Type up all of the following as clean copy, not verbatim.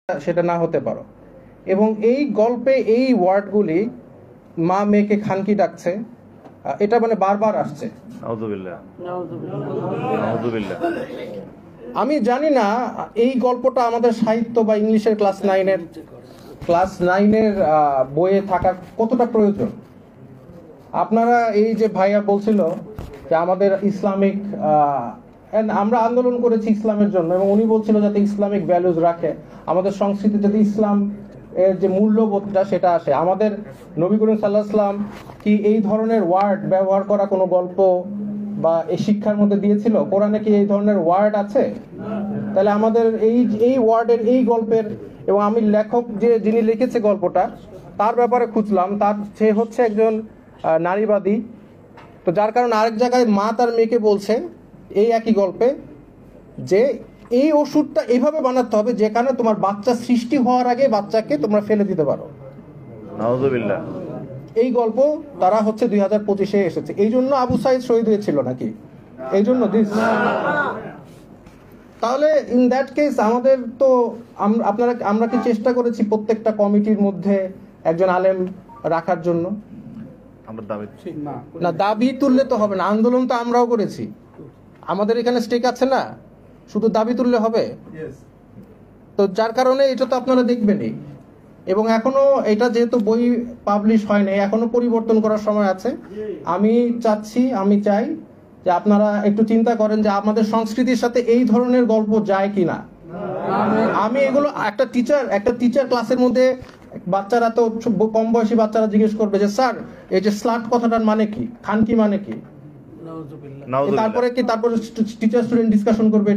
সেটা না হতে পারো। এবং এই গল্পে এই ওয়ার্ডগুলি মা মেয়েকে খানকি ডাকছে, এটা মানে বারবার আসছে। আমি জানি না এই গল্পটা আমাদের সাহিত্য বা ইংলিশের ক্লাস নাইনের বইয়ে থাকা কতটা প্রয়োজন। আপনারা এই যে ভাইয়া বলছিল যে আমাদের ইসলামিক আমরা আন্দোলন করেছি ইসলামের জন্য, এবং উনি বলছিল যাতে ইসলামিক ভ্যালুজ রাখে, আমাদের সংস্কৃতি যাতে ইসলাম এর যে মূল্যবোধটা সেটা আসে। আমাদের নবী করিম সাল্লাল্লাহু আলাইহি ওয়াসাল্লাম কি এই ধরনের ওয়ার্ড ব্যবহার করা কোনো গল্প বা এই শিক্ষার মধ্যে দিয়েছিল? কোরআনে কি এই ধরনের ওয়ার্ড আছে? তাহলে আমাদের এই ওয়ার্ডের এই গল্পের, এবং আমি লেখক যিনি লিখেছে গল্পটা তার ব্যাপারে খুঁজলাম, সে হচ্ছে একজন নারীবাদী। তো যার কারণে আরেক জায়গায় মা তার মেয়েকে বলছে এই একই গল্পে যে এই ওষুধটা এইভাবে বানাতে হবে যেখানে তোমার বাচ্চা সৃষ্টি হওয়ার আগে বাচ্চাকে তোমরা ফেলে দিতে পারো। নাউযুবিল্লাহ। এই গল্প তারা হচ্ছে 2025-এ এসেছে। এই জন্য আবু সাইদ শহীদ হয়েছিল নাকি? এই জন্য তাহলে ইন দ্যাট কেস আমাদের তো আমরা কি চেষ্টা করেছি প্রত্যেকটা কমিটির মধ্যে একজন আলেম রাখার জন্য? না, দাবি তুললে তো হবে না, আন্দোলন তো আমরাও করেছি, আমাদের এখানে স্টেক আছে না, শুধু দাবি তুললে হবে? তো যার কারণে এটা তো আপনারা দেখবেনই। এবং এখনো এটা যেহেতু বই পাবলিশ হয় নাই, এখনো পরিবর্তন করার সময় আছে। আমি চাই যে আপনারা একটু চিন্তা করেন যে আমাদের সংস্কৃতির সাথে এই ধরনের গল্প যায় কিনা। আমি এগুলো একটা টিচার ক্লাসের মধ্যে বাচ্চারা তো কম বয়সী বাচ্চারা জিজ্ঞেস করবে যে স্যার এই যে স্লাট কথাটার মানে কি, খানকি মানে কি? তারপরে টিচার স্টুডেন্ট ডিসকাশন করবে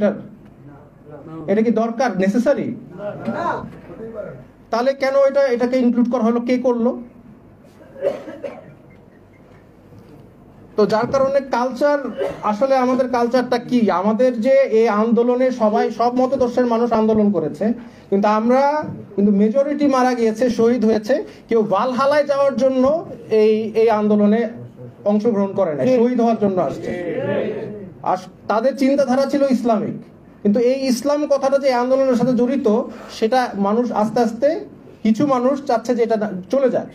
এটা কি দরকার, নেসেসারি? তাহলে কেন এটাকে ইনক্লুড করা হলো, কে করলো? তো যার কারণে কালচার, আসলে আমাদের কালচারটা কি, আমাদের যে এই আন্দোলনে সব মতদর্শের মানুষ আন্দোলন করেছে, কিন্তু মেজরিটি মারা গিয়েছে, শহীদ হয়েছে, কেউ ভালহালায় যাওয়ার জন্য এই আন্দোলনে অংশগ্রহণ করে না, শহীদ হওয়ার জন্য আসছে। আর তাদের চিন্তাধারা ছিল ইসলামিক, কিন্তু এই ইসলাম কথাটা যে আন্দোলনের সাথে জড়িত সেটা মানুষ আস্তে আস্তে কিছু মানুষ চাচ্ছে যে এটা চলে যায়।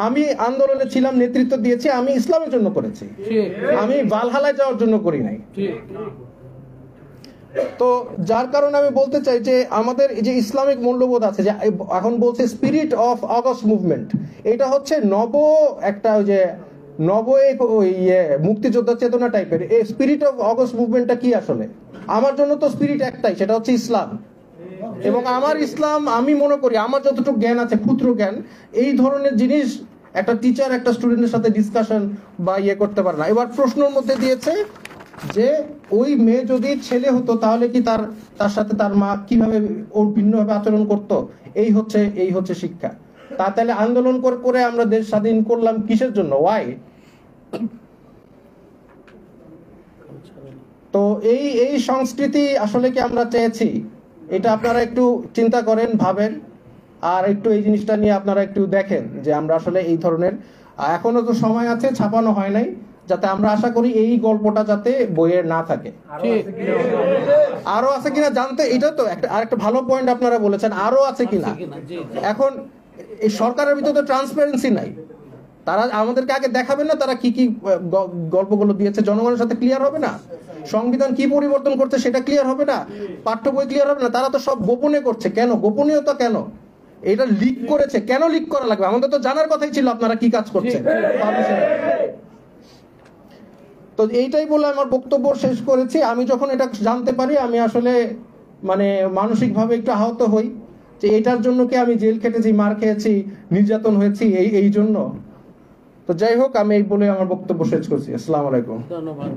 আমি আন্দোলনে ছিলাম, নেতৃত্ব দিয়েছি, আমি ইসলামের জন্য করেছি, আমি ভালহালায় যাওয়ার জন্য করি নাই। তো যার কারণে আমি বলতে চাই যে আমাদের যে ইসলামিক মূল্যবোধ আছে, যে এখন বলছে স্পিরিট অফ অগস্ট মুভমেন্ট, এটা হচ্ছে মুক্তিযোদ্ধা চেতনা টাইপের। এই স্পিরিট অফ অগস্ট মুভমেন্টটা কি আসলে? আমার জন্য তো স্পিরিট একটাই, সেটা হচ্ছে ইসলাম। এবং আমার ইসলাম, আমি মনে করি আমার যতটুকু জ্ঞান আছে, ক্ষুদ্র জ্ঞান, এই ধরনের জিনিস একটা টিচার একটা স্টুডেন্টের সাথে ডিসকাশন বা করতে পারে না। এবার প্রশ্নের মধ্যে দিয়েছে যে ওই মেয়ে যদি ছেলে হতো তাহলে কি তার সাথে তার মা কিভাবে ওর ভিন্নভাবে আচরণ করতো? এই হচ্ছে শিক্ষা। তাহলে আন্দোলন করে আমরা দেশ স্বাধীন করলাম কিসের জন্য? ওয়াই? তো এই সংস্কৃতি আসলে কি আমরা চেয়েছি? এটা আপনারা একটু চিন্তা করেন, ভাবেন, আর একটু এই জিনিসটা নিয়ে আপনারা একটু দেখেন যে আমরা আসলে এই ধরনের, এখনো তো সময় আছে, ছাপানো হয় নাই, যাতে আমরা আশা করি এই গল্পটা যাতে বইয়ে না থাকে। আরো আছে কিনা জানতে, এটা তো আরেকটা ভালো পয়েন্ট আপনারা বলেছেন, আরো আছে কিনা। এখন এই সরকারের ভিতরে তো ট্রান্সপারেন্সি নাই, তারা আমাদেরকে আগে দেখাবেন না তারা কি কি গল্পগুলো দিয়েছে, জনগণের সাথে ক্লিয়ার হবে না? সংবিধান কি পরিবর্তন করছে সেটা ক্লিয়ার হবে না? পাঠ্য বই ক্লিয়ার হবে না? তারা তো সব গোপনে করছে। কেন গোপনীয়তা? কেন এটা লিক করেছে? কেন লিক করা লাগবে? আমাদের তো জানার কথাই ছিল আপনারা কি কাজ করছেন। তো এইটাই বলে আমার বক্তব্য শেষ করেছি। আমি যখন এটা জানতে পারি, আমি আসলে মানসিকভাবে একটু আহত হই যে এটার জন্য কি আমি জেল খেটেছি, মার খেয়েছি, নির্যাতন হয়েছি এই জন্য। তো যাই হোক, আমি এই বলে আমার বক্তব্য শেষ করছি। আসসালামু আলাইকুম। ধন্যবাদ।